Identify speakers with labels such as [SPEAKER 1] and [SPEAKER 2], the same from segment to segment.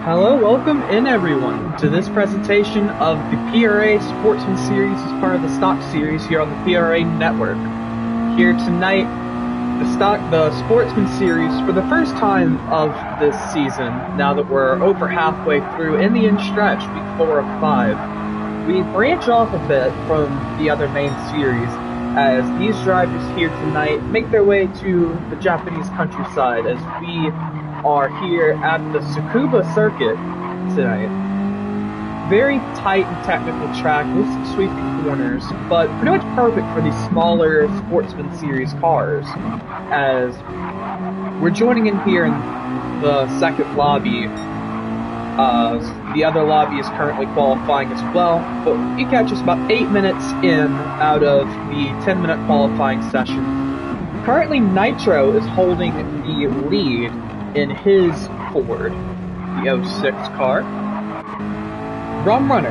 [SPEAKER 1] Hello, welcome in everyone to this presentation of the PRA Sportsman series as part of the Stock series here on the PRA network. Here tonight, the Sportsman series for the first time of this season, now that we're over halfway through in the end stretch, week 4 of 5. We branch off a bit from the other main series as these drivers here tonight make their way to the Japanese countryside as we are here at the Tsukuba circuit tonight. Very tight and technical track with some sweeping corners, but pretty much perfect for these smaller Sportsman Series cars. As we're joining in here in the second lobby, the other lobby is currently qualifying as well, but you catch us about 8 minutes in out of the 10-minute qualifying session. Currently, Nitro is holding the lead in his Ford, the 06 car. Rum Runner,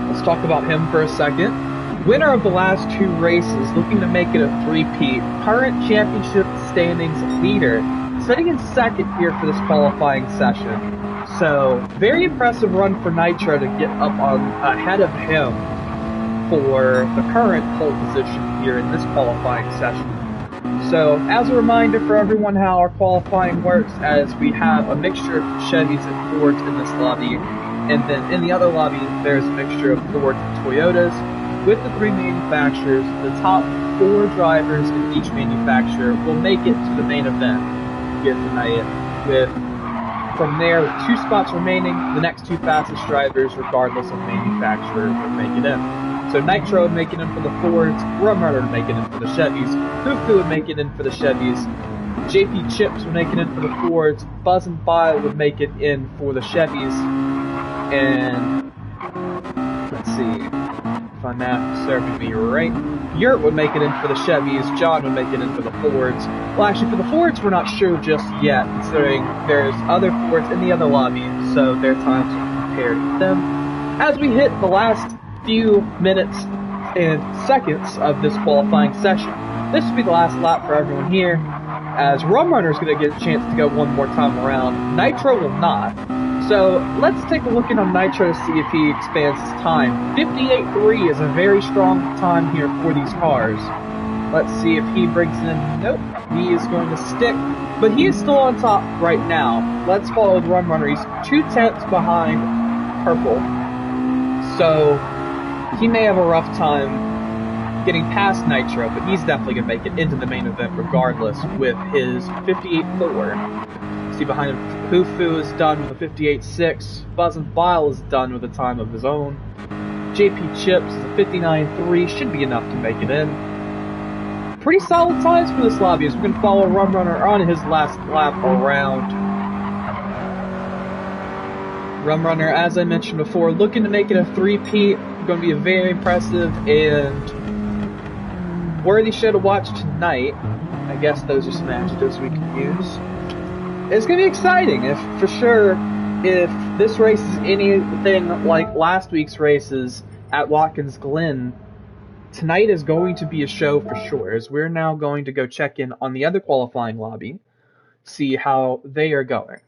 [SPEAKER 1] let's talk about him for a second. Winner of the last 2 races, looking to make it a three-peat. Current championship standings leader, sitting in second here for this qualifying session. So, very impressive run for Nitro to get up on ahead of him for the current pole position here in this qualifying session. So, as a reminder for everyone how our qualifying works, as we have a mixture of Chevys and Fords in this lobby, and then in the other lobby, there's a mixture of Fords and Toyotas. With the 3 manufacturers, the top 4 drivers in each manufacturer will make it to the main event here tonight. From there, with 2 spots remaining, the next 2 fastest drivers, regardless of manufacturer, will make it in. So Nitro would make it in for the Fords, Rum Runner would make it in for the Chevys, Fufu would make it in for the Chevys, JP Chips would make it in for the Fords, Buzz and Bile would make it in for the Chevys, and let's see, if my math is serving me right, Yurt would make it in for the Chevys, John would make it in for the Fords. Well, actually, for the Fords, we're not sure just yet, considering there's other Fords in the other lobby, so their times are compared with them. As we hit the last few minutes and seconds of this qualifying session, this will be the last lap for everyone here, as Rum Runner is going to get a chance to go one more time around. Nitro will not. So let's take a look in on Nitro to see if he expands his time. 58.3 is a very strong time here for these cars. Let's see if he brings in, nope, he is going to stick, but he is still on top right now. Let's follow the Rum Runner. He's 2/10 behind Purple. So he may have a rough time getting past Nitro, but he's definitely going to make it into the main event regardless with his 58.4. See behind him, Hufu is done with a 58.6. Buzz and Bile is done with a time of his own. JP Chips is a 59.3, should be enough to make it in. Pretty solid times for this lobby as we're going to follow Rum Runner on his last lap around. Rum Runner, as I mentioned before, looking to make it a three-peat. Going to be a very impressive and worthy show to watch tonight. I guess those are some adjectives we can use. It's going to be exciting, for sure. If this race is anything like last week's races at Watkins Glen, tonight is going to be a show for sure, as we're now going to go check in on the other qualifying lobby, see how they are going.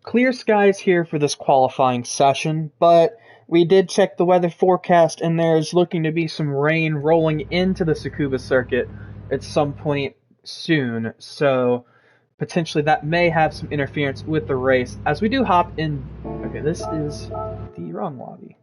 [SPEAKER 1] Clear skies here for this qualifying session, but we did check the weather forecast and there's looking to be some rain rolling into the Tsukuba circuit at some point soon, so potentially that may have some interference with the race. As we do hop in, okay, this is the wrong lobby.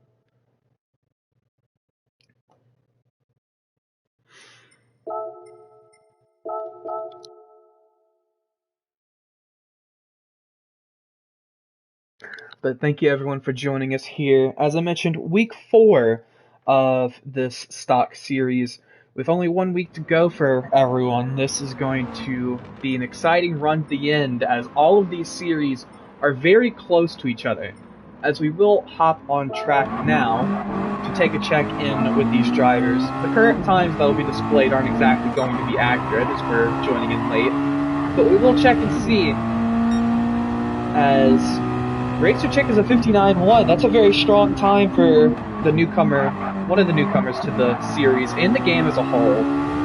[SPEAKER 1] But thank you everyone for joining us here. As I mentioned, week 4 of this stock series. With only 1 week to go for everyone, this is going to be an exciting run to the end as all of these series are very close to each other. As we will hop on track now to take a check-in with these drivers. The current times that will be displayed aren't exactly going to be accurate as we're joining in late, but we will check and see as Racer Chick is a 59-1. That's a very strong time for the newcomer, one of the newcomers to the series and the game as a whole.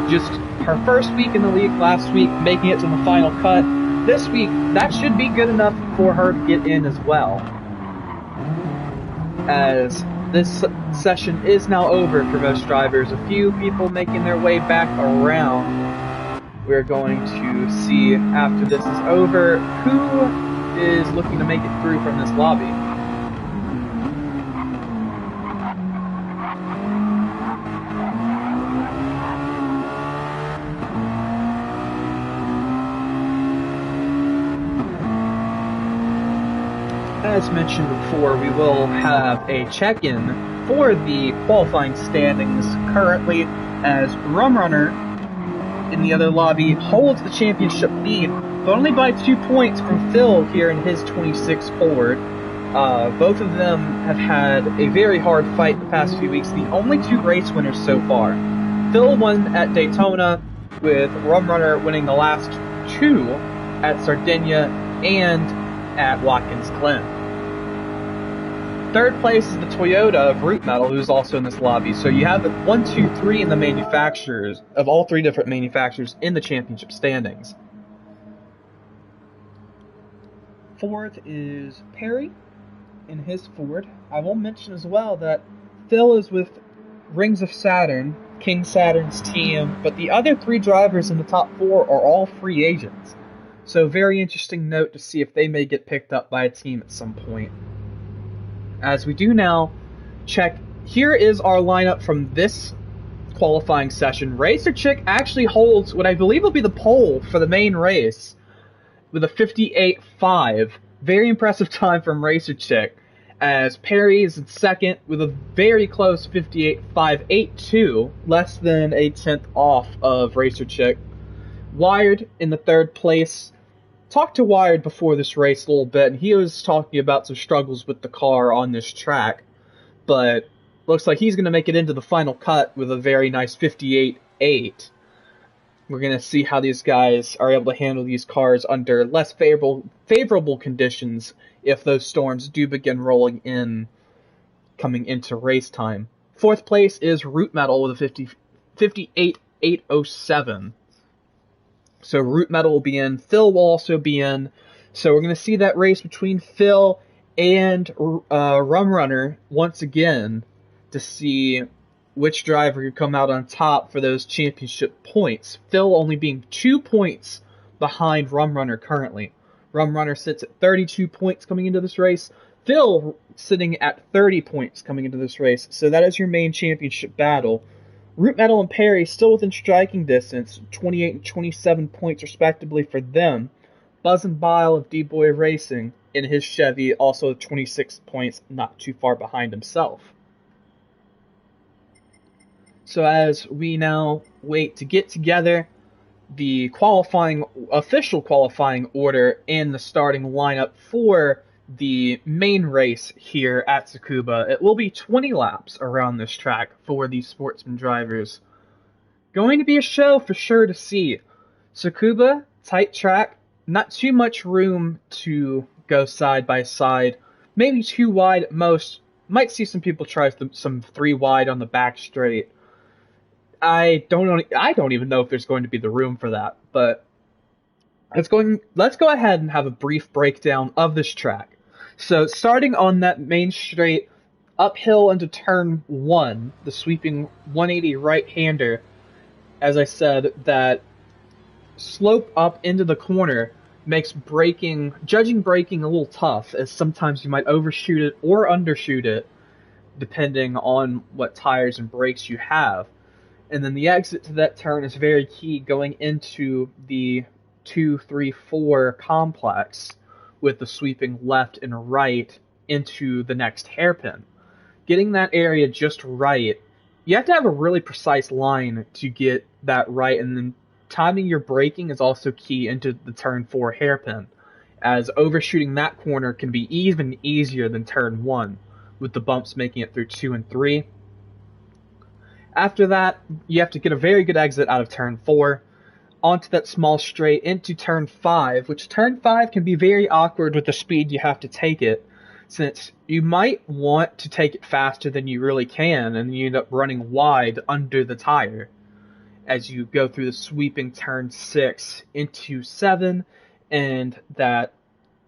[SPEAKER 1] Just her first week in the league last week, making it to the final cut. This week, that should be good enough for her to get in as well. As this session is now over for most drivers, a few people making their way back around. We're going to see after this is over who is looking to make it through from this lobby. As mentioned before, we will have a check-in for the qualifying standings currently as Rum Runner in the other lobby holds the championship lead, but only by 2 points from Phil here in his 26 Ford. Both of them have had a very hard fight the past few weeks, the only 2 race winners so far. Phil won at Daytona, with Rum Runner winning the last 2 at Sardinia and at Watkins Glen. Third place is the Toyota of Root Metal, who's also in this lobby. So you have 1, 2, 3 in the manufacturers, of all 3 different manufacturers in the championship standings. Fourth is Perry in his Ford. I will mention as well that Phil is with Rings of Saturn, King Saturn's team, but the other 3 drivers in the top 4 are all free agents. So very interesting note to see if they may get picked up by a team at some point. As we do now check, here is our lineup from this qualifying session. Racer Chick actually holds what I believe will be the pole for the main race with a 58.5. Very impressive time from Racer Chick, as Perry is in second with a very close 58.582, less than a tenth off of Racer Chick. Wired in the third place. Talked to Wired before this race a little bit, and he was talking about some struggles with the car on this track, but looks like he's going to make it into the final cut with a very nice 58.8. We're going to see how these guys are able to handle these cars under less favorable conditions if those storms do begin rolling in coming into race time. Fourth place is Root Metal with a 58.807. So Root Metal will be in. Phil will also be in. So we're going to see that race between Phil and Rum Runner once again to see which driver can come out on top for those championship points. Phil only being 2 points behind Rum Runner currently. Rum Runner sits at 32 points coming into this race. Phil sitting at 30 points coming into this race. So that is your main championship battle. Root Metal and Perry still within striking distance, 28 and 27 points respectively for them. Buzz and Bile of D-Boy Racing in his Chevy, also 26 points, not too far behind himself. So as we now wait to get together the official qualifying order and the starting lineup for the main race here at Tsukuba, it will be 20 laps around this track for these Sportsman drivers. Going to be a show for sure to see. Tsukuba, tight track, not too much room to go side by side, maybe 2 wide at most. Might see some people try some 3 wide on the back straight. I don't even know if there's going to be the room for that, but let's go ahead and have a brief breakdown of this track. So starting on that main straight, uphill into turn 1, the sweeping 180 right-hander, as I said, that slope up into the corner makes judging braking a little tough, as sometimes you might overshoot it or undershoot it, depending on what tires and brakes you have. And then the exit to that turn is very key going into the 2, 3, 4 complex with the sweeping left and right into the next hairpin. Getting that area just right, you have to have a really precise line to get that right, and then timing your braking is also key into the turn 4 hairpin, as overshooting that corner can be even easier than turn 1, with the bumps making it through 2 and 3. After that, you have to get a very good exit out of turn 4, onto that small straight into turn 5, which turn 5 can be very awkward with the speed you have to take it, since you might want to take it faster than you really can, and you end up running wide under the tire as you go through the sweeping turn 6 into 7, and that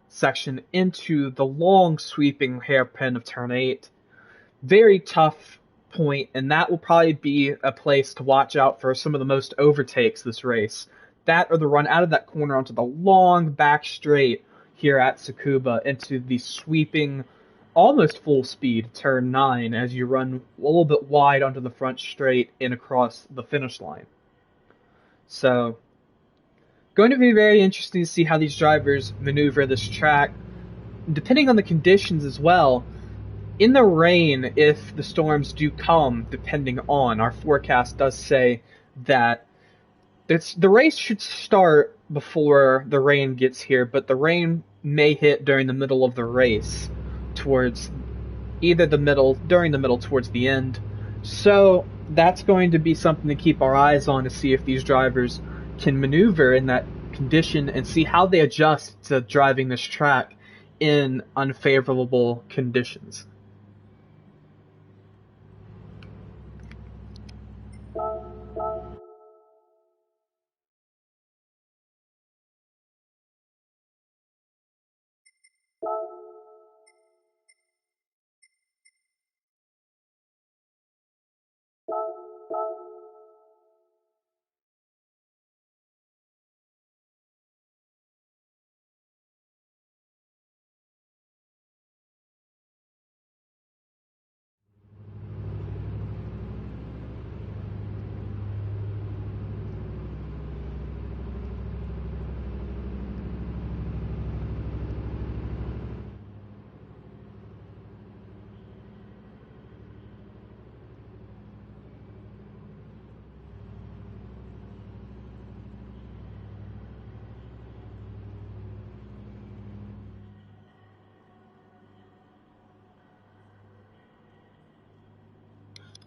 [SPEAKER 1] section into the long sweeping hairpin of turn 8. Very tough point, and that will probably be a place to watch out for some of the most overtakes this race. That or the run out of that corner onto the long back straight here at Tsukuba into the sweeping, almost full speed turn 9 as you run a little bit wide onto the front straight and across the finish line. So, going to be very interesting to see how these drivers maneuver this track, depending on the conditions as well. In the rain, if the storms do come, depending on, our forecast does say that the race should start before the rain gets here, but the rain may hit during the middle of the race, towards either during the middle towards the end. So that's going to be something to keep our eyes on to see if these drivers can maneuver in that condition and see how they adjust to driving this track in unfavorable conditions.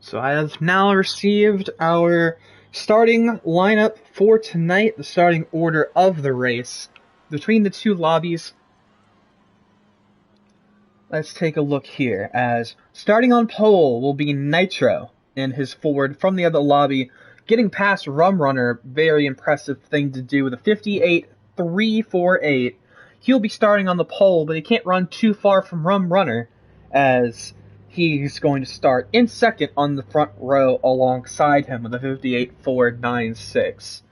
[SPEAKER 1] So I have now received our starting lineup for tonight, the starting order of the race. Between the two lobbies, let's take a look here, as starting on pole will be Nitro in his Ford from the other lobby, getting past Rum Runner, very impressive thing to do with a 58.348. He'll be starting on the pole, but he can't run too far from Rum Runner, as he's going to start in second on the front row alongside him with a 58.496.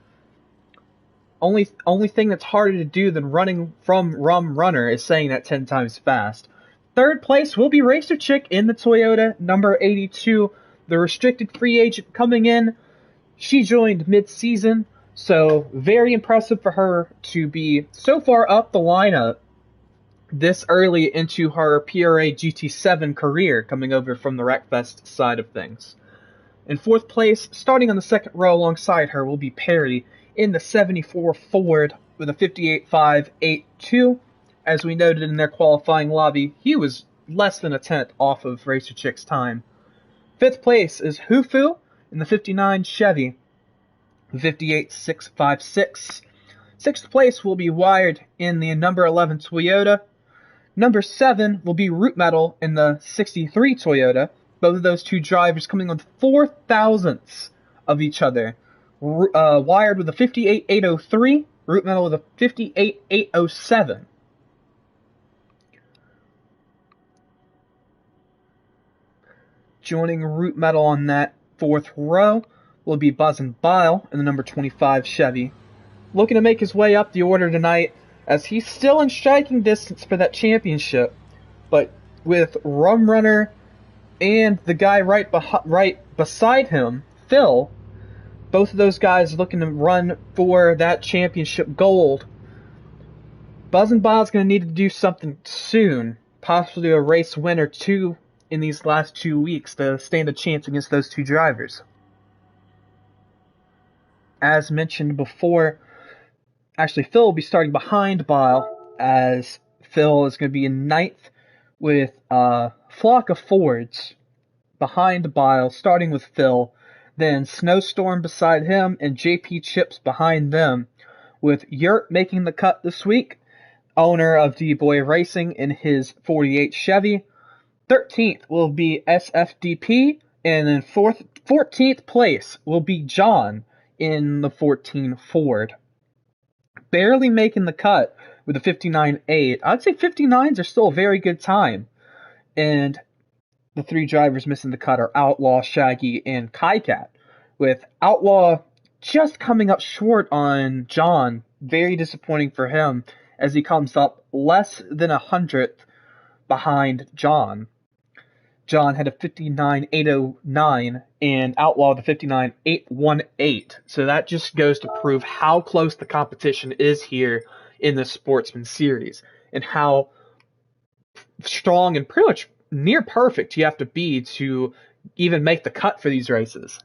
[SPEAKER 1] Only thing that's harder to do than running from Rum Runner is saying that 10 times fast. Third place will be Racer Chick in the Toyota number 82, the restricted free agent coming in. She joined mid-season, so very impressive for her to be so far up the lineup this early into her PRA GT7 career, coming over from the Wreckfest side of things. In fourth place, starting on the second row alongside her, will be Perry in the 74 Ford with a 58.582. As we noted in their qualifying lobby, he was less than a tenth off of Racer Chick's time. Fifth place is Hufu in the 59 Chevy, 58.656. Sixth place will be Wired in the number 11 Toyota. Number 7 will be Root Metal in the 63 Toyota. Both of those two drivers coming on 4 thousandths of each other. Wired with a 58.803, Root Metal with a 58.807. Joining Root Metal on that fourth row will be Buzzin' Bile in the number 25 Chevy. Looking to make his way up the order tonight, as he's still in striking distance for that championship, but with Rum Runner and the guy right beside him, Phil, both of those guys looking to run for that championship gold, Buzzin' Bile's going to need to do something soon, possibly a race win or two in these last 2 weeks to stand a chance against those two drivers. As mentioned before, actually, Phil will be starting behind Bile, as Phil is going to be in ninth with a flock of Fords behind Bile, starting with Phil, then Snowstorm beside him, and JP Chips behind them, with Yurt making the cut this week. owner of D-Boy Racing in his 48 Chevy. 13th will be SFDP, and then 14th place will be John in the 14 Ford. Barely making the cut with a 59.8. I'd say 59s are still a very good time. And the three drivers missing the cut are Outlaw, Shaggy, and Kycat, with Outlaw just coming up short on John. Very disappointing for him as he comes up less than 100th behind John. John had a 59.809 and Outlaw the 59.818. So that just goes to prove how close the competition is here in the Sportsman Series and how strong and pretty much near perfect you have to be to even make the cut for these races.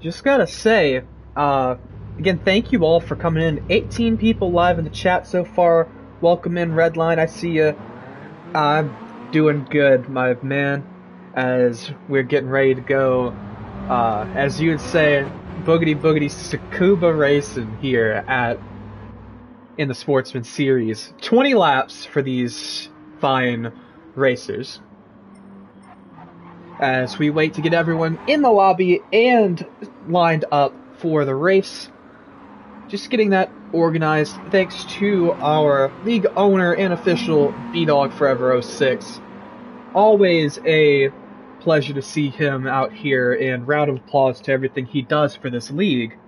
[SPEAKER 1] Just gotta say, again, thank you all for coming in. 18 people live in the chat so far. Welcome in, Redline. I see you. I'm doing good, my man, as we're getting ready to go. As you would say, boogity boogity Tsukuba racing here in the Sportsman Series. 20 laps for these fine racers, as we wait to get everyone in the lobby and lined up for the race. Just getting that organized thanks to our league owner and official B-Dog Forever 06. Always a pleasure to see him out here, and round of applause to everything he does for this league.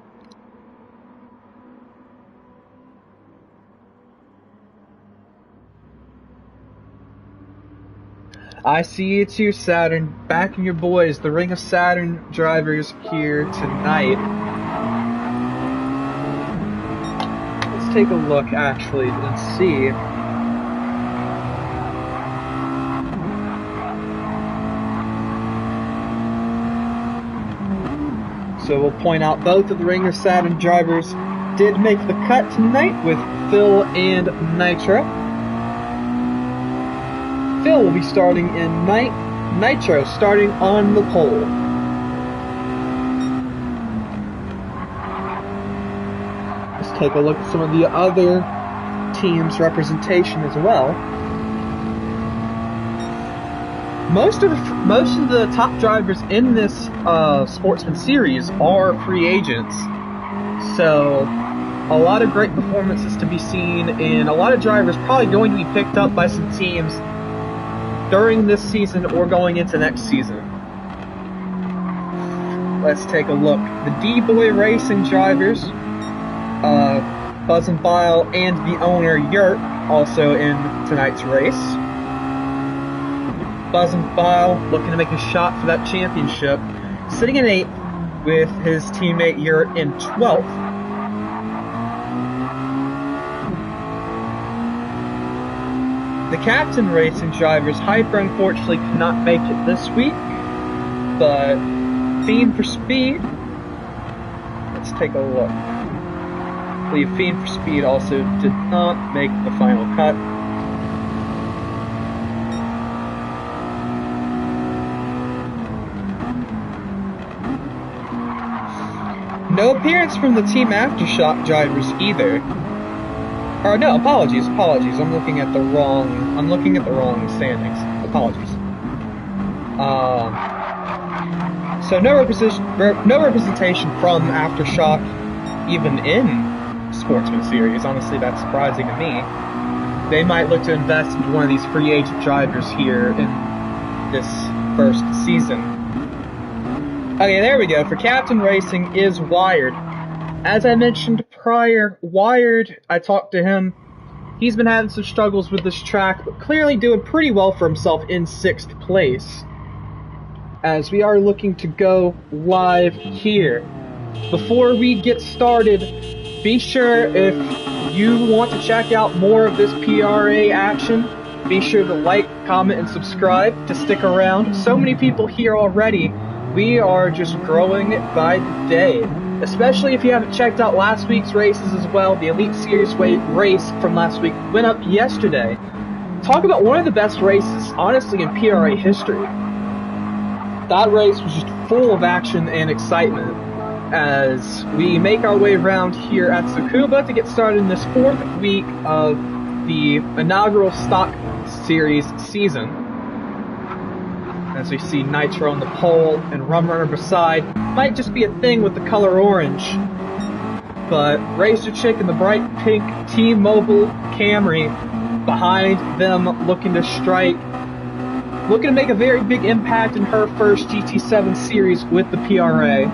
[SPEAKER 1] I see you too, Saturn. Backing your boys, the Ring of Saturn drivers here tonight. Let's take a look, actually, and see. So we'll point out both of the Ring of Saturn drivers did make the cut tonight with Phil and Nitro. Phil will be starting in ninth, Nitro starting on the pole. Let's take a look at some of the other teams' representation as well. Most of the top drivers in this Sportsman Series are free agents, so a lot of great performances to be seen, and a lot of drivers probably going to be picked up by some teams during this season or going into next season. Let's take a look. The D-Boy Racing drivers, Buzz and Bile and the owner Yurt, also in tonight's race. Buzz and Bile looking to make a shot for that championship, sitting in 8th with his teammate Yurt in 12th. The Captain Racing drivers, Hyper unfortunately could not make it this week, but Fiend for Speed, let's take a look. I believe Fiend for Speed also did not make the final cut. No appearance from the Team Aftershock drivers either. Or no, apologies. I'm looking at the wrong standings. Apologies. So no representation from Aftershock even in Sportsman series. Honestly, that's surprising to me. They might look to invest in one of these free agent drivers here in this first season. Okay, there we go. For Captain Racing is Wired. As I mentioned prior, Wired, I talked to him. He's been having some struggles with this track, but clearly doing pretty well for himself in 6th place. As we are looking to go live here. Before we get started, be sure if you want to check out more of this PRA action, be sure to like, comment, and subscribe to stick around. So many people here already. We are just growing by the day. Especially if you haven't checked out last week's races as well. The Elite Series race from last week went up yesterday. Talk about one of the best races, honestly, in PRA history. That race was just full of action and excitement as we make our way around here at Tsukuba to get started in this 4th week of the inaugural Stock Series season. As we see Nitro on the pole and Rum Runner beside. Might just be a thing with the color orange. But Razor Chick in the bright pink T-Mobile Camry behind them looking to strike. Looking to make a very big impact in her first GT7 series with the PRA.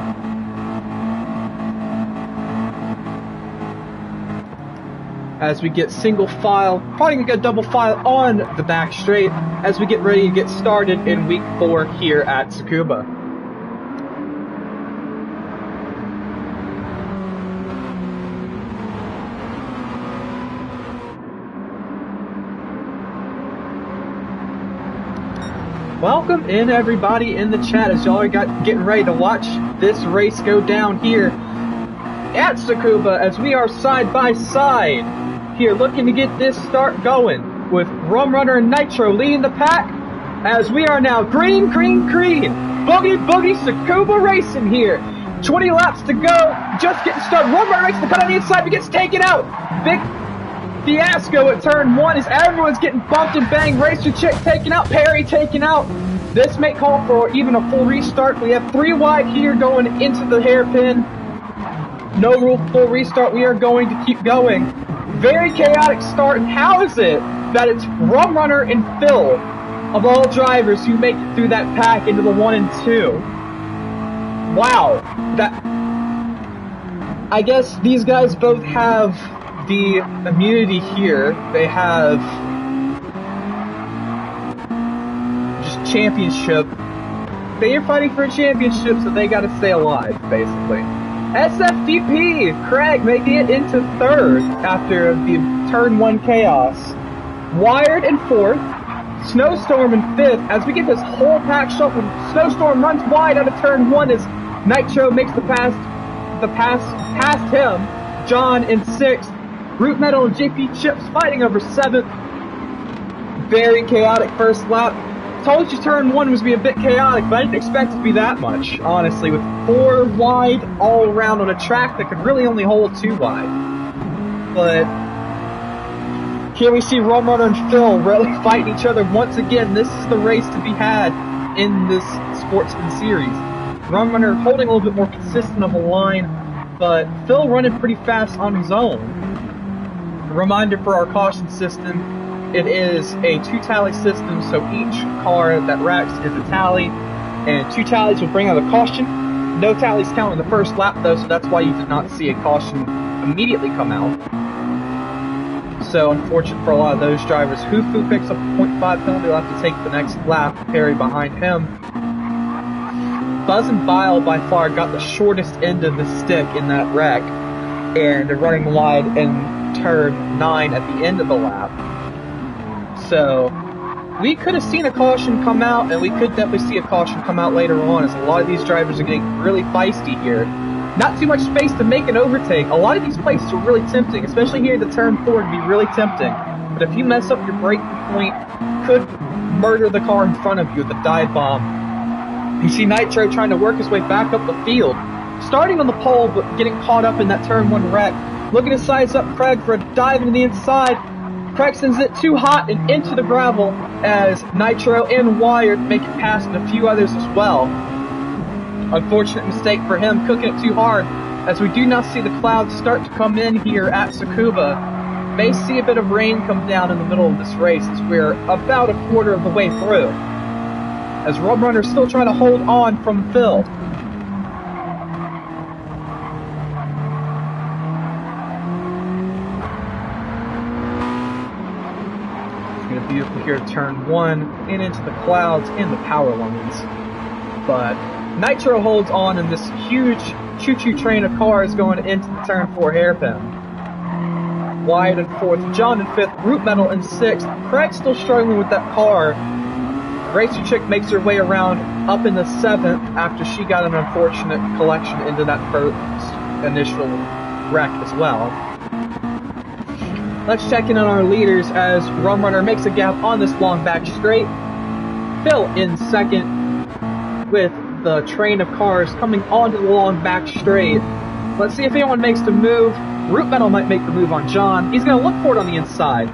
[SPEAKER 1] As we get single file, probably gonna get double file on the back straight as we get ready to get started in week 4 here at Tsukuba. Welcome in everybody in the chat as y'all are getting ready to watch this race go down here at Tsukuba as we are side by side. Here looking to get this start going with Rum Runner and Nitro leading the pack as we are now green, boogie, Tsukuba racing here. 20 laps to go, just getting started. Rum Runner makes the cut on the inside but gets taken out. Big fiasco at turn 1 as everyone's getting bumped and banged. Racer Chick taken out, Perry taken out. This may call for even a full restart. We have 3 wide here going into the hairpin. No rule full restart, we are going to keep going. Very chaotic start, and how is it that it's Rum Runner and Phil, of all drivers, who make it through that pack into the 1 and 2? Wow. I guess these guys both have the immunity here. They have just championship. They are fighting for a championship, so they gotta stay alive, basically. SFDP, Craig making it into 3rd after the turn 1 chaos. Wired in 4th, Snowstorm in 5th as we get this whole pack shuffle. Snowstorm runs wide out of turn 1 as Nitro makes the pass past him. John in 6th, Root Metal and JP Chips fighting over 7th. Very chaotic first lap. Told you turn 1 was going to be a bit chaotic, but I didn't expect it to be that much, honestly, with 4 wide all around on a track that could really only hold 2 wide. But here we see Rum Runner and Phil really fighting each other once again. This is the race to be had in this Sportsman series. Rum Runner holding a little bit more consistent of a line, but Phil running pretty fast on his own. A reminder for our caution system. It is a 2-tally system, so each car that racks is a tally, and 2 tallies will bring out a caution. No tallies count in the first lap, though, so that's why you did not see a caution immediately come out. So, unfortunate for a lot of those drivers. Hufu picks up a 0.5 penalty, will have to take the next lap, Perry behind him. Buzz and Bile, by far, got the shortest end of the stick in that wreck, and they're running wide in turn 9 at the end of the lap. So, we could have seen a caution come out, and we could definitely see a caution come out later on, as a lot of these drivers are getting really feisty here. Not too much space to make an overtake. A lot of these places are really tempting, especially here to turn 4, it'd be really tempting. But if you mess up your braking point, could murder the car in front of you with a dive bomb. You see Nitro trying to work his way back up the field. Starting on the pole, but getting caught up in that turn 1 wreck. Looking to size up Craig for a dive into the inside. Craig sends it too hot and into the gravel as Nitro and Wired make it past and a few others as well. Unfortunate mistake for him, cooking it too hard, as we do now see the clouds start to come in here at Tsukuba. May see a bit of rain come down in the middle of this race as we're about a quarter of the way through. As Rum Runner's still trying to hold on from Phil. Beautiful here, turn 1, and into the clouds and the power lines. But Nitro holds on in this huge choo-choo train of cars going into the turn 4 hairpin. Wyatt in 4th, John in 5th, Root Metal in 6th, Craig still struggling with that car. Racer Chick makes her way around up in the 7th after she got an unfortunate collection into that first initial wreck as well. Let's check in on our leaders as Rum Runner makes a gap on this long back straight. Phil in 2nd with the train of cars coming onto the long back straight. Let's see if anyone makes the move. Root Metal might make the move on John. He's going to look for it on the inside.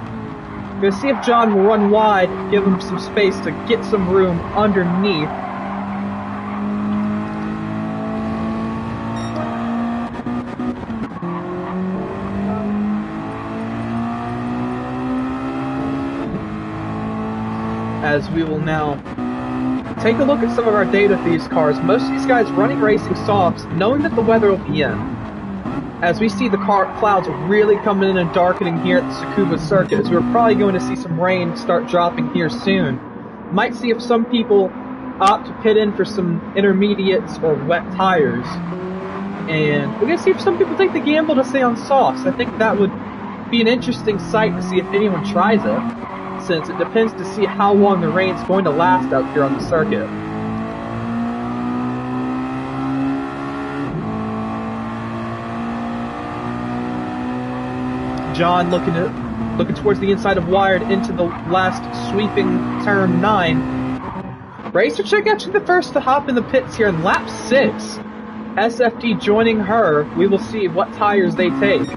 [SPEAKER 1] Going to see if John will run wide, give him some space to get some room underneath. As we will now take a look at some of our data for these cars. Most of these guys running racing softs, knowing that the weather will be in. As we see the clouds really coming in and darkening here at the Tsukuba circuit, as we're probably going to see some rain start dropping here soon. Might see if some people opt to pit in for some intermediates or wet tires. And we're going to see if some people take the gamble to stay on softs. I think that would be an interesting sight to see if anyone tries it, since it depends to see how long the rain's going to last out here on the circuit. John looking towards the inside of Wired into the last sweeping turn 9. Racer Chick actually the first to hop in the pits here in lap 6. SFD joining her. We will see what tires they take.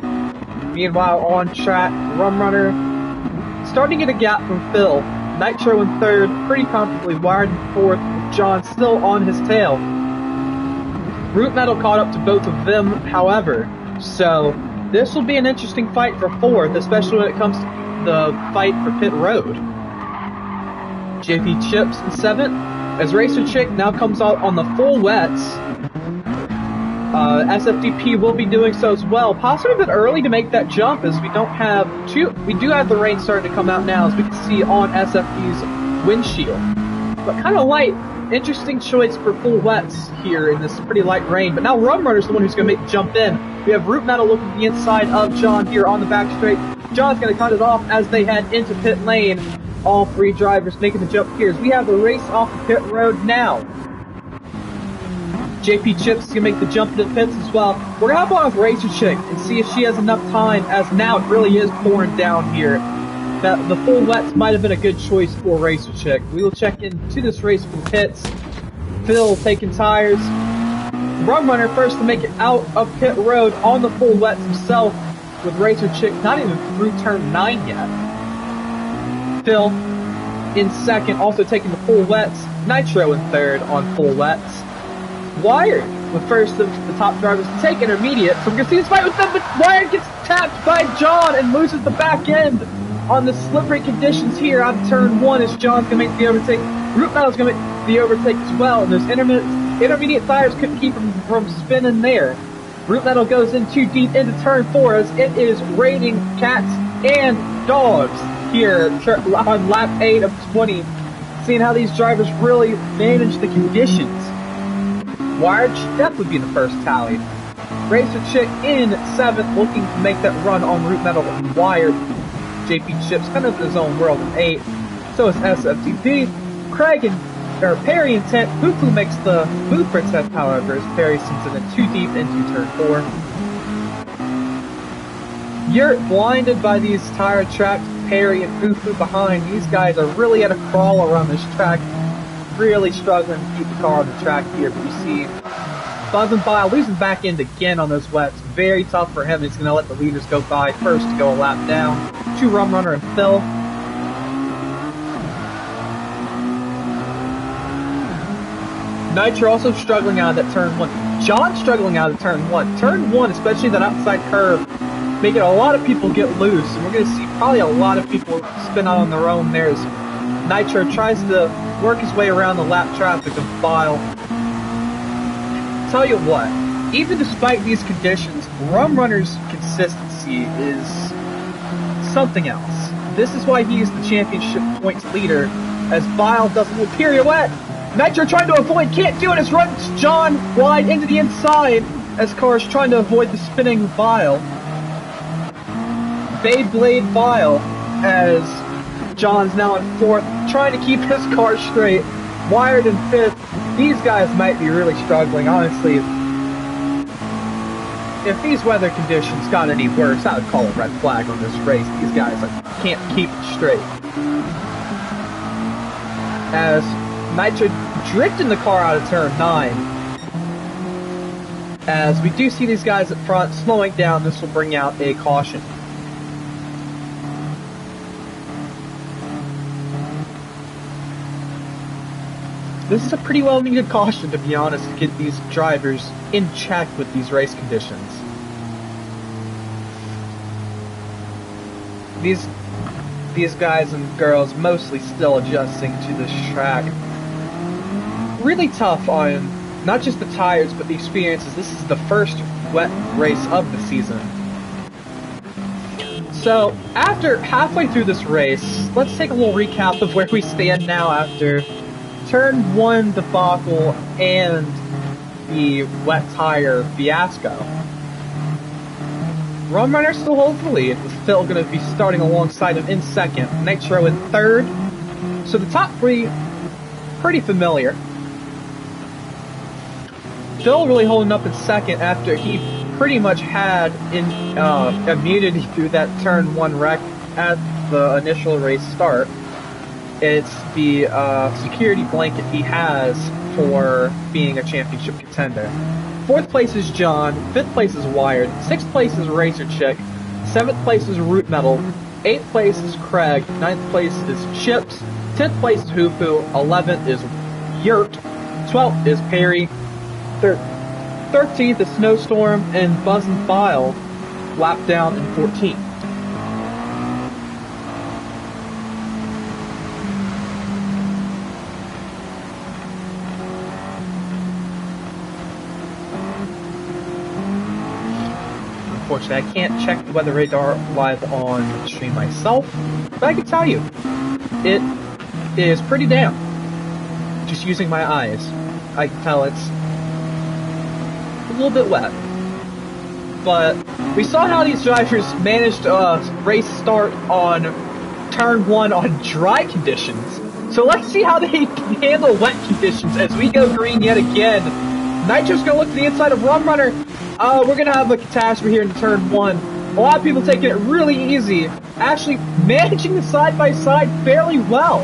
[SPEAKER 1] Meanwhile, on track, Rum Runner starting to get a gap from Phil. Nitro in 3rd, pretty comfortably. Wired in 4th, with John still on his tail. Root Metal caught up to both of them, however. So this will be an interesting fight for 4th, especially when it comes to the fight for pit road. JP Chips in 7th, as Racer Chick now comes out on the full wets. SFDP will be doing so as well, possibly a bit early to make that jump, as we do have the rain starting to come out now, as we can see on SFD's windshield. But kind of light, interesting choice for full wets here in this pretty light rain. But now Rum Runner's the one who's going to make the jump in. We have Root Metal looking at the inside of John here on the back straight. John's going to cut it off as they head into pit lane. All 3 drivers making the jump here. As we have the race off the pit road now. JP Chips is going to make the jump into the pits as well. We're going to hop on with Racer Chick and see if she has enough time, as now it really is pouring down here. That the full wets might have been a good choice for Racer Chick. We will check into this race from pits. Phil taking tires. Rum Runner first to make it out of pit road on the full wets himself, with Racer Chick not even through turn 9 yet. Phil in 2nd, also taking the full wets. Nitro in 3rd on full wets. Wired, the first of the top drivers to take intermediate. So we're going to see this fight with them, but Wired gets tapped by John and loses the back end on the slippery conditions here on turn 1, as John's going to make the overtake. Root Metal's going to make the overtake as well, and those intermediate tires couldn't keep him from spinning there. Root Metal goes in too deep into turn 4, as it is raining cats and dogs here on lap 8 of 20. Seeing how these drivers really manage the conditions. Wired should definitely be the first tally. Racer Chick in 7th, looking to make that run on Root Metal and Wired. JP Chips kind of in his own world in 8th. So is SFTP. Craig and Perry in 10th. Fufu makes the move for 10th, however, as Perry sends it in too deep into turn 4. You're blinded by these tire tracks. Perry and Fufu behind. These guys are really at a crawl around this track. Really struggling to keep the car on the track here, but you see buzzing by, losing back end again on those wets. Very tough for him. He's going to let the leaders go by first to go a lap down. 2 Rum Runner and Phil. Nitro also struggling out of that turn 1. John struggling out of turn 1. Turn 1, especially that outside curve, making a lot of people get loose. And we're going to see probably a lot of people spin out on their own there as Nitro tries to work his way around the lap traffic of Bile. Tell you what, even despite these conditions, Rum Runner's consistency is something else. This is why he is the championship points leader, as Bile doesn't do a pirouette. Nitro trying to avoid, can't do it, as runs John wide into the inside, as Car's trying to avoid the spinning Bile. Beyblade Bile, as John's now in 4th, trying to keep his car straight. Wired in 5th. These guys might be really struggling, honestly. If these weather conditions got any worse, I would call a red flag on this race. These guys can't keep it straight. As Nitro drifting the car out of turn 9. As we do see these guys at front slowing down, this will bring out a caution. This is a pretty well needed caution, to be honest, to get these drivers in check with these race conditions. These guys and girls mostly still adjusting to this track. Really tough on not just the tires, but the experiences. This is the first wet race of the season. So, after halfway through this race, let's take a little recap of where we stand now after Turn 1 debacle and the wet tire fiasco. Rum Runner still holds the lead, with Phil going to be starting alongside him in 2nd, Nitro in 3rd. So the top 3, pretty familiar. Phil really holding up in 2nd after he pretty much had immunity through that Turn 1 wreck at the initial race start. It's the security blanket he has for being a championship contender. 4th place is John, 5th place is Wired, 6th place is Racer Chick, 7th place is Root Metal, 8th place is Craig, 9th place is Chips, 10th place is Hoopoo, 11th is Yurt, 12th is Perry, 13th is Snowstorm, and Buzz and Bile lap down in 14th. Unfortunately, I can't check the weather radar live on the stream myself, but I can tell you, it is pretty damp. Just using my eyes, I can tell it's a little bit wet. But we saw how these drivers managed a race start on turn 1 on dry conditions. So let's see how they handle wet conditions as we go green yet again. Nitro's going to look to the inside of Rum Runner. We're going to have a catastrophe here in turn 1. A lot of people taking it really easy, actually managing the side-by-side fairly well,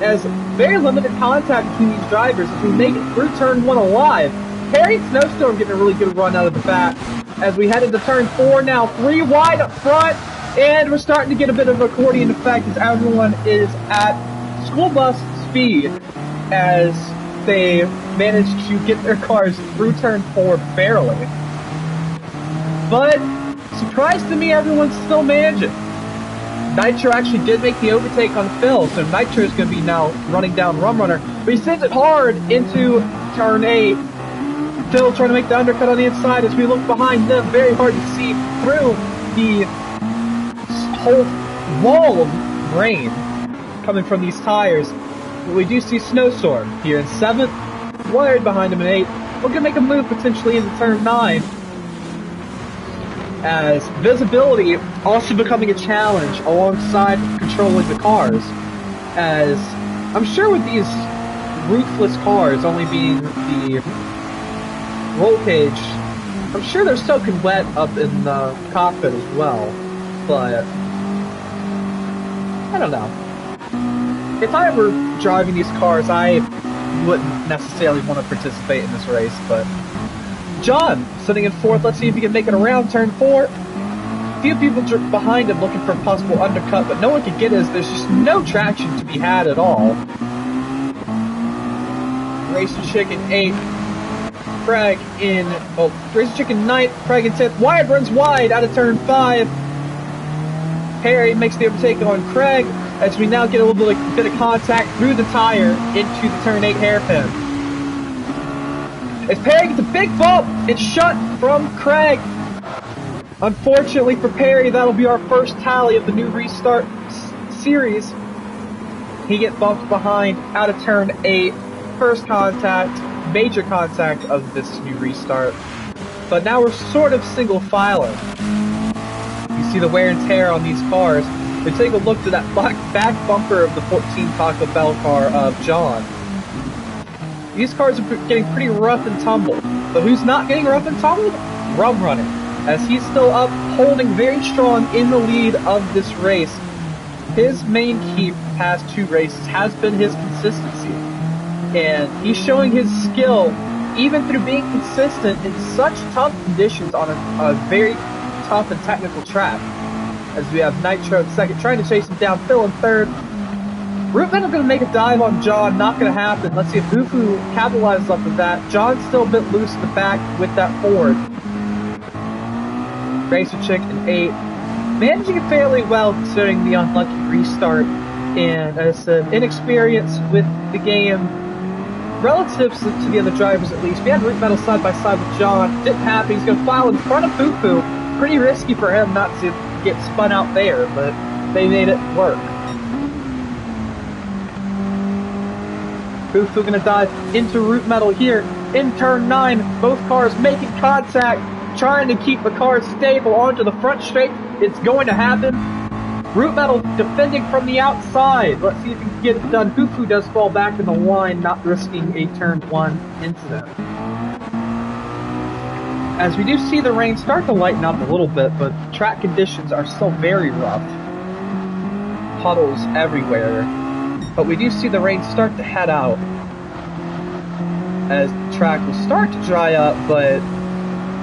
[SPEAKER 1] as very limited contact between these drivers as we make it through turn 1 alive. Harry and Snowstorm getting a really good run out of the back as we head into turn 4 now, 3 wide up front, and we're starting to get a bit of an accordion effect as everyone is at school bus speed as they manage to get their cars through turn 4 barely. But, surprise to me, everyone's still managing. Nitro actually did make the overtake on Phil, so Nitro is going to be now running down Rum Runner. But he sends it hard into turn 8. Phil trying to make the undercut on the inside as we look behind them. Very hard to see through the whole wall of rain coming from these tires. But we do see Snowstorm here in 7th, Wired behind him in 8th. We're going to make a move potentially into turn 9. As visibility also becoming a challenge alongside controlling the cars. As I'm sure with these roofless cars only being the roll cage, I'm sure they're soaking wet up in the cockpit as well. But I don't know. If I were driving these cars, I wouldn't necessarily want to participate in this race, but John, sitting in 4th, let's see if he can make it around turn 4. A few people behind him looking for a possible undercut, but no one can get it as there's just no traction to be had at all. Racing Chicken 8th, Craig in, Racing Chicken 9th, Craig in 10th. Wyatt runs wide out of turn 5. Perry makes the overtake on Craig as we now get a little bit of contact through the tire into the turn 8 hairpin. As Perry gets a big bump, it's shut from Craig. Unfortunately for Perry, that'll be our first tally of the new restart series. He gets bumped behind out of turn 8. First contact, major contact of this new restart. But now we're sort of single filing. You see the wear and tear on these cars. And take a look to that back bumper of the 14 Taco Bell car of John. These cars are getting pretty rough and tumbled. But who's not getting rough and tumbled? Rum Running, as he's still up, holding very strong in the lead of this race. His main key for the past 2 races has been his consistency. And he's showing his skill even through being consistent in such tough conditions on a very tough and technical track. As we have Nitro in second, trying to chase him down, Phil in third. Rootman is going to make a dive on John, not going to happen. Let's see if Fufu capitalizes off of that. John's still a bit loose in the back with that Ford. Racer Chick in 8th. Managing it fairly well considering the unlucky restart. And as I said, inexperience with the game. Relative to the other drivers at least. We had Root Metal side by side with John. Didn't happen. He's going to file in front of Fufu. Pretty risky for him not to get spun out there, but they made it work. Fufu going to dive into Root Metal here in turn 9. Both cars making contact, trying to keep the car stable onto the front straight. It's going to happen. Root Metal defending from the outside. Let's see if he can get it done. Fufu does fall back in the line, not risking a turn 1 incident. As we do see the rain start to lighten up a little bit, but track conditions are still very rough. Puddles everywhere. But we do see the rain start to head out. As the track will start to dry up, but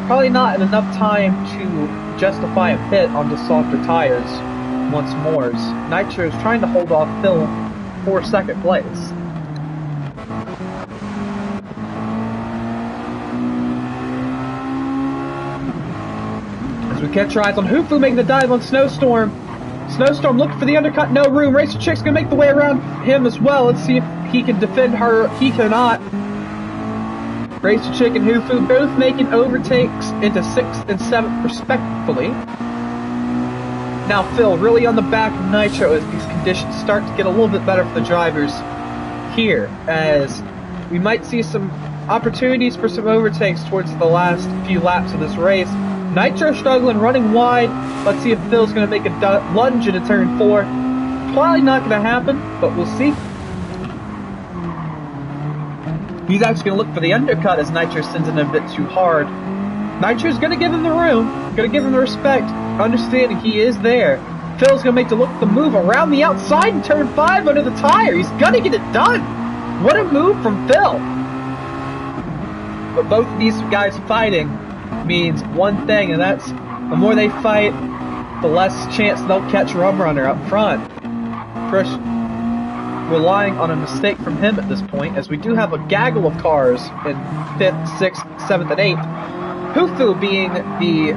[SPEAKER 1] probably not in enough time to justify a pit onto softer tires once more. Nitro is trying to hold off Phil for second place. As we catch our eyes on Hufu making the dive on Snowstorm. Snowstorm looking for the undercut, no room. Racer Chick's gonna make the way around him as well. Let's see if he can defend her. He cannot. Racer Chick and Hufu both making overtakes into 6th and 7th respectively. Now Phil really on the back of Nitro as these conditions start to get a little bit better for the drivers here, as we might see some opportunities for some overtakes towards the last few laps of this race. Nitro struggling, running wide. Let's see if Phil's going to make a lunge into turn 4. Probably not going to happen, but we'll see. He's actually going to look for the undercut as Nitro sends it a bit too hard. Nitro's going to give him the room, going to give him the respect, understanding he is there. Phil's going to make the move around the outside in turn 5 under the tire. He's going to get it done. What a move from Phil. But both of these guys fighting means one thing, and that's the more they fight, the less chance they'll catch Rum Runner up front. Chris relying on a mistake from him at this point, as we do have a gaggle of cars in 5th, 6th, 7th, and 8th. Hufu being the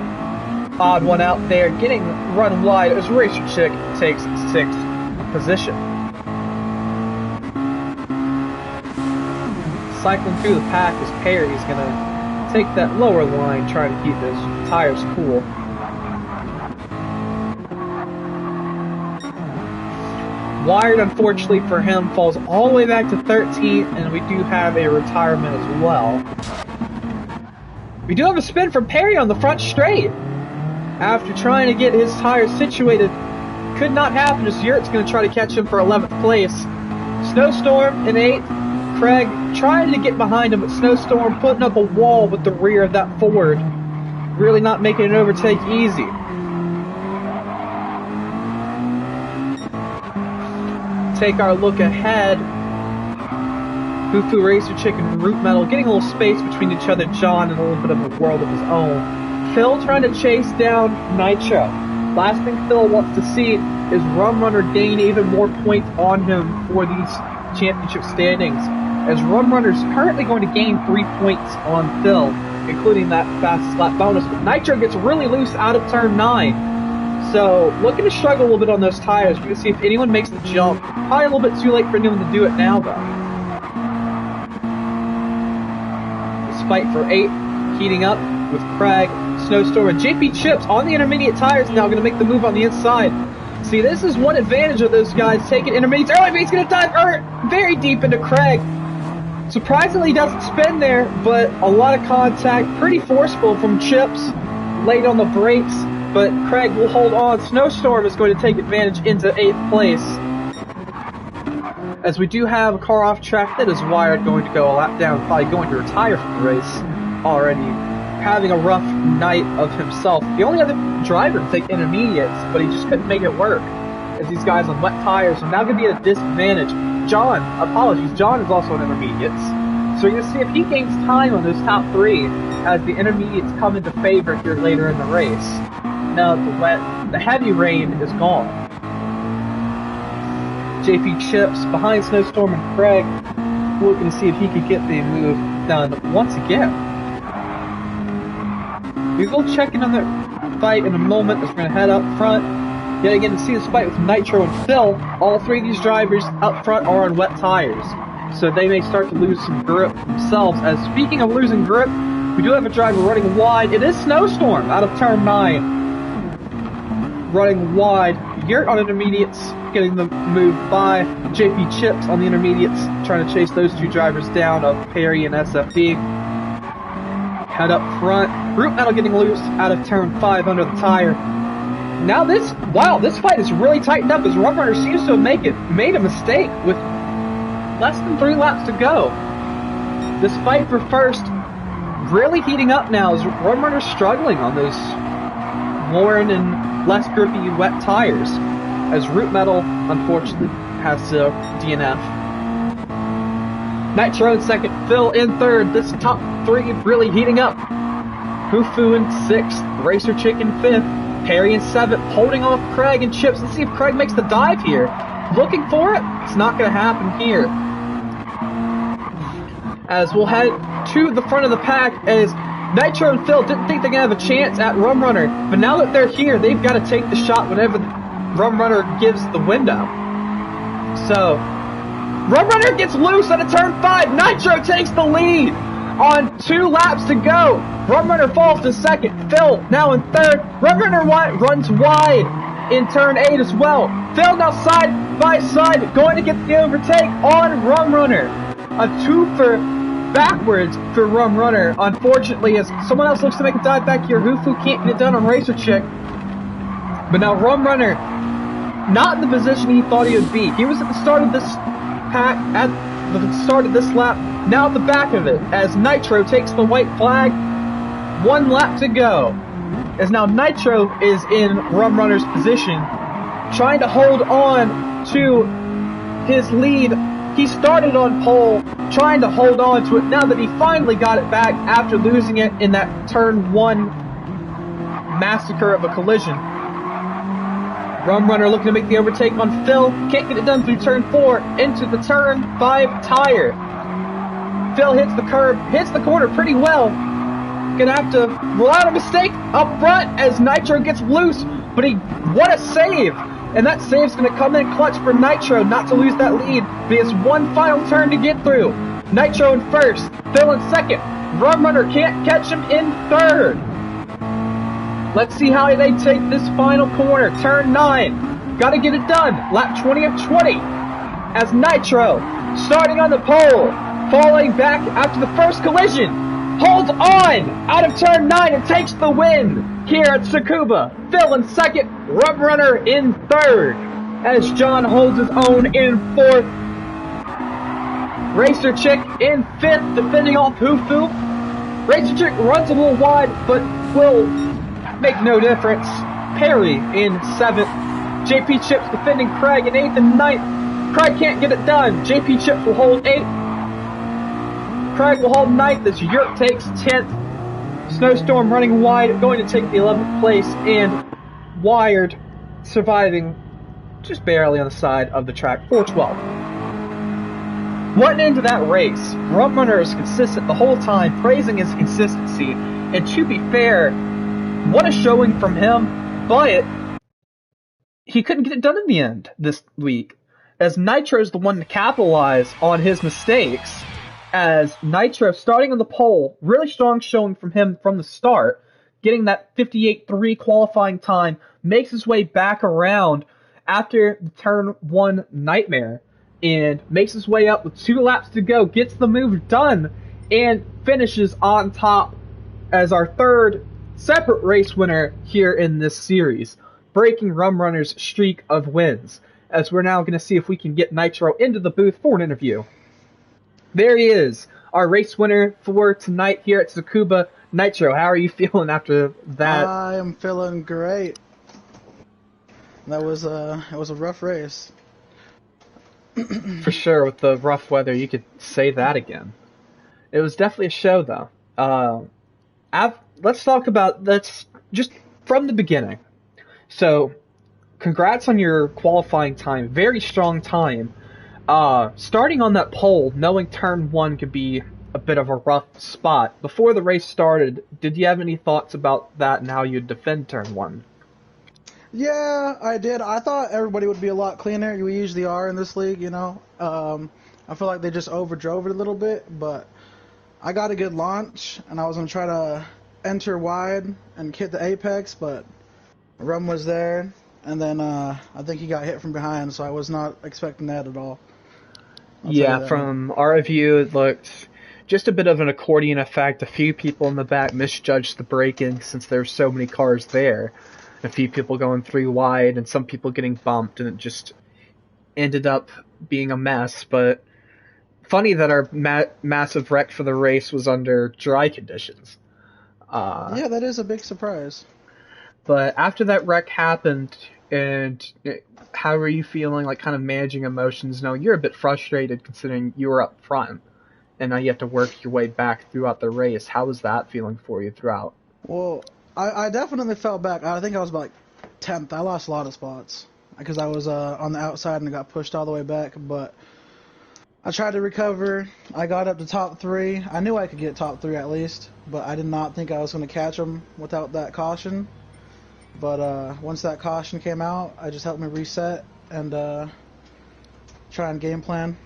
[SPEAKER 1] odd one out there, getting run wide as Racer Chick takes 6th position. Cycling through the pack as Perry's going to take that lower line, trying to keep his tires cool. Wired, unfortunately for him, falls all the way back to 13th, and we do have a retirement as well. We do have a spin from Perry on the front straight. After trying to get his tires situated, could not happen as Yurt's going to try to catch him for 11th place. Snowstorm in 8th. Craig trying to get behind him, but Snowstorm putting up a wall with the rear of that Ford. Really not making an overtake easy. Take our look ahead. Fufu, Racer Chick, and Root Metal getting a little space between each other. John in a little bit of a world of his own. Phil trying to chase down Nitro. Last thing Phil wants to see is Rum Runner gain even more points on him for these championship standings, as Rum Runner's currently going to gain 3 points on Phil, including that fastest lap bonus. But Nitro gets really loose out of turn 9. So, looking to struggle a little bit on those tires. We're going to see if anyone makes the jump. Probably a little bit too late for anyone to do it now, though. This fight for 8, heating up with Craig, Snowstorm, and JP Chips on the intermediate tires now, going to make the move on the inside. See, this is one advantage of those guys taking intermediates early, but he's going to dive very deep into Craig. Surprisingly, he doesn't spin there, but a lot of contact, pretty forceful from Chips, late on the brakes, but Craig will hold on. Snowstorm is going to take advantage into 8th place, as we do have a car off track that is Wired going to go a lap down, probably going to retire from the race already, having a rough night of himself. The only other driver to take intermediates, but he just couldn't make it work, as these guys on wet tires are now going to be at a disadvantage. John is also on intermediates, so you're going to see if he gains time on those top 3 as the intermediates come into favor here later in the race. Now that the heavy rain is gone. JP Chips behind Snowstorm and Craig, looking to see if he could get the move done once again. We will check in on the fight in a moment as we're going to head up front. Yet again, to see this fight with Nitro and Phil, all 3 of these drivers up front are on wet tires, so they may start to lose some grip themselves. As speaking of losing grip, we do have a driver running wide. It is Snowstorm out of turn 9. Running wide. Yurt on intermediates, getting the move by JP Chips on the intermediates, trying to chase those 2 drivers down of Perry and SFD. Head up front. Root Metal getting loose out of turn 5 under the tire. Now this fight is really tightened up as Rum Runner seems to have made a mistake with less than 3 laps to go. This fight for first really heating up now as Rum Runner's struggling on those worn and less grippy wet tires, as Root Metal unfortunately has to DNF. Nitro in 2nd, Phil in 3rd. This top 3 really heating up. Hufu in 6th, Racer Chick in 5th, Perry in 7th, holding off Craig and Chips. Let's see if Craig makes the dive here. Looking for it. It's not going to happen here. As we'll head to the front of the pack, as Nitro and Phil didn't think they're going to have a chance at Rum Runner, but now that they're here, they've got to take the shot whenever Rum Runner gives the window. So, Rum Runner gets loose out of turn 5. Nitro takes the lead on 2 laps to go. Rum Runner falls to 2nd. Phil now in 3rd. Rum Runner runs wide in turn 8 as well. Phil now side by side, going to get the overtake on Rum Runner. A 2-for backwards for Rum Runner, unfortunately, as someone else looks to make a dive back here. Hufu can't get it done on Racer Chick. But now Rum Runner, not in the position he thought he would be. He was at the start of this pack, at the start of this lap, now at the back of it, as Nitro takes the white flag. 1 lap to go, as now Nitro is in Rum Runner's position, trying to hold on to his lead. He started on pole, trying to hold on to it now that he finally got it back after losing it in that turn 1 massacre of a collision. Rum Runner looking to make the overtake on Phil. Can't get it done through turn 4 into the turn 5 tire. Phil hits the curb, hits the corner pretty well. Gonna have to rule out a mistake up front as Nitro gets loose, but what a save! And that save's gonna come in clutch for Nitro not to lose that lead. But he has 1 final turn to get through. Nitro in 1st, Phil in 2nd. Rum Runner can't catch him in 3rd. Let's see how they take this final corner. Turn 9. Gotta get it done. Lap 20 of 20. As Nitro, starting on the pole, falling back after the first collision, holds on out of turn 9 and takes the win here at Tsukuba. Phil in 2nd, Rum Runner in 3rd, as John holds his own in 4th. Racer Chick in 5th, defending off Hufu. Racer Chick runs a little wide, but will make no difference. Perry in 7th. JP Chips defending Craig in 8th and 9th. Craig can't get it done. JP Chips will hold 8th. Craig will hold 9th as Yurt takes 10th. Snowstorm running wide, going to take the 11th place, and Wired surviving just barely on the side of the track, 412. Went into that race, Rum Runner is consistent the whole time, praising his consistency. And to be fair, what a showing from him, but he couldn't get it done in the end this week, as Nitro is the one to capitalize on his mistakes, as Nitro, starting on the pole, really strong showing from him from the start, getting that 58.3 qualifying time, makes his way back around after the turn 1 nightmare, and makes his way up with 2 laps to go, gets the move done, and finishes on top as our third separate race winner here in this series, breaking Rum Runner's streak of wins, as we're now going to see if we can get Nitro into the booth for an interview. There he is, our race winner for tonight here at Tsukuba. Nitro, how are you feeling after that?
[SPEAKER 2] I am feeling great. It was a rough race.
[SPEAKER 1] For sure, with the rough weather, you could say that again. It was definitely a show, though. Let's talk about that's just from the beginning. So, congrats on your qualifying time. Very strong time. Starting on that pole, knowing turn 1 could be a bit of a rough spot. Before the race started, did you have any thoughts about that and how you'd defend turn 1?
[SPEAKER 2] Yeah, I did. I thought everybody would be a lot cleaner. We usually are in this league, you know. I feel like they just overdrove it a little bit, but I got a good launch, and I was going to try to enter wide and hit the apex, but Rum was there, and then I think he got hit from behind, so I was not expecting that at all.
[SPEAKER 1] Yeah, from our view, it looked just a bit of an accordion effect. A few people in the back misjudged the braking since there were so many cars there. A few people going 3 wide and some people getting bumped, and it just ended up being a mess. But funny that our massive wreck for the race was under dry conditions.
[SPEAKER 2] Yeah, that is a big surprise.
[SPEAKER 1] But after that wreck happened, and how were you feeling, like kind of managing emotions? Now, you're a bit frustrated considering you were up front, and now you have to work your way back throughout the race. How was that feeling for you throughout?
[SPEAKER 2] Well, I definitely fell back. I think I was about 10th. I lost a lot of spots because I was on the outside and got pushed all the way back, but I tried to recover. I got up to top 3. I knew I could get top 3 at least, but I did not think I was going to catch them without that caution. But once that caution came out, I just helped me reset and try and game plan.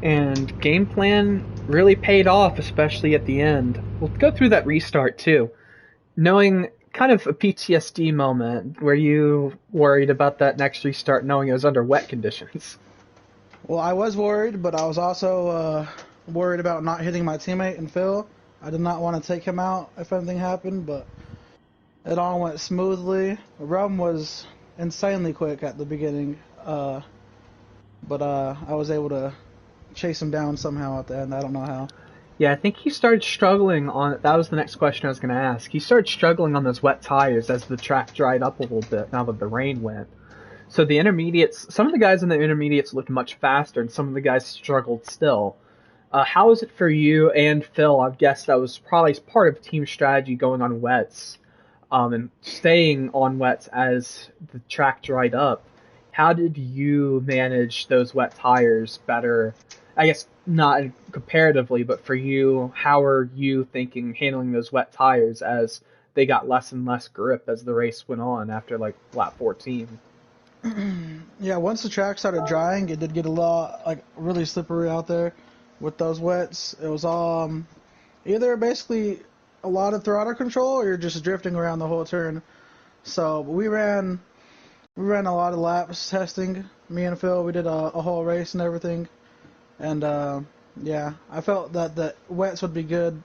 [SPEAKER 1] And game plan really paid off, especially at the end. We'll go through that restart too. Knowing kind of a PTSD moment, were you worried about that next restart knowing it was under wet conditions?
[SPEAKER 2] Well, I was worried, but I was also worried about not hitting my teammate and Phil. I did not want to take him out if anything happened, but it all went smoothly. Rum was insanely quick at the beginning, but I was able to chase him down somehow at the end. I don't know how.
[SPEAKER 1] Yeah, I think he started struggling on. That was the next question I was going to ask. He started struggling on those wet tires as the track dried up a little bit now that the rain went. So the intermediates, some of the guys in the intermediates looked much faster, and some of the guys struggled still. How is it for you and Phil? I guess that was probably part of team strategy going on wets and staying on wets as the track dried up. How did you manage those wet tires better? I guess not comparatively, but for you, how are you thinking handling those wet tires as they got less and less grip as the race went on after like lap 14?
[SPEAKER 2] Yeah, once the track started drying, it did get a lot, like, really slippery out there with those wets. It was either basically a lot of throttle control or you're just drifting around the whole turn. So we ran a lot of laps testing. Me and Phil, we did a whole race and everything. And yeah, I felt that the wets would be good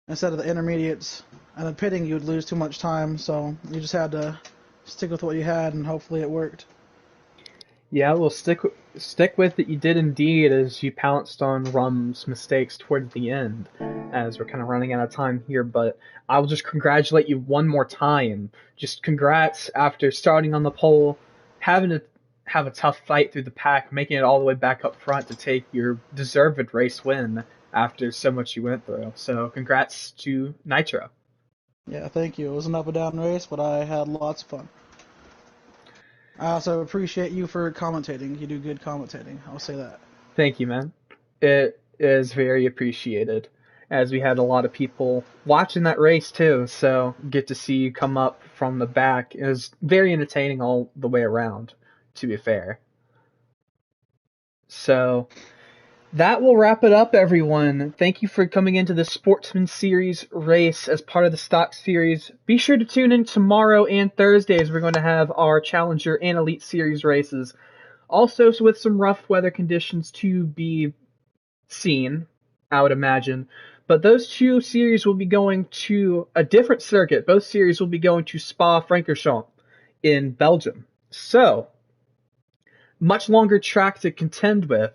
[SPEAKER 2] instead of the intermediates. And the pitting, you would lose too much time, so you just had to stick with what you had, and hopefully it worked.
[SPEAKER 1] Yeah, well, stick with it. You did indeed, as you pounced on Rum's mistakes towards the end, as we're kind of running out of time here. But I will just congratulate you one more time. Just congrats after starting on the pole, having to have a tough fight through the pack, making it all the way back up front to take your deserved race win after so much you went through. So congrats to Nitro.
[SPEAKER 2] Yeah, thank you. It was an up and down race, but I had lots of fun. I also appreciate you for commentating. You do good commentating. I'll say that.
[SPEAKER 1] Thank you, man. It is very appreciated, as we had a lot of people watching that race too. So get to see you come up from the back. It was very entertaining all the way around, to be fair. So that will wrap it up, everyone. Thank you for coming into the Sportsman Series race as part of the Stock Series. Be sure to tune in tomorrow and Thursday as we're going to have our Challenger and Elite Series races. Also, with some rough weather conditions to be seen, I would imagine. But those two series will be going to a different circuit. Both series will be going to Spa-Francorchamps in Belgium. So, much longer track to contend with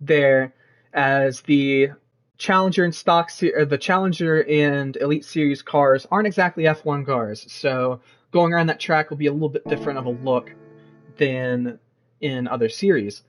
[SPEAKER 1] there, as the Challenger and the Challenger and Elite Series cars aren't exactly F1 cars. So, going around that track will be a little bit different of a look than in other series.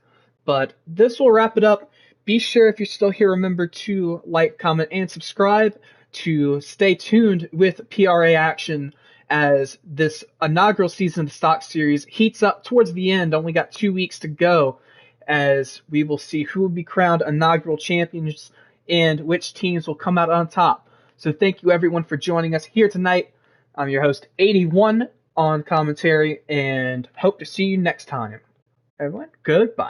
[SPEAKER 1] But this will wrap it up. Be sure, if you're still here, remember to like, comment, and subscribe to stay tuned with PRA action as this inaugural season of the Stock Series heats up towards the end. Only got 2 weeks to go, as we will see who will be crowned inaugural champions and which teams will come out on top. So thank you, everyone, for joining us here tonight. I'm your host, 81, on commentary, and hope to see you next time. Everyone, goodbye.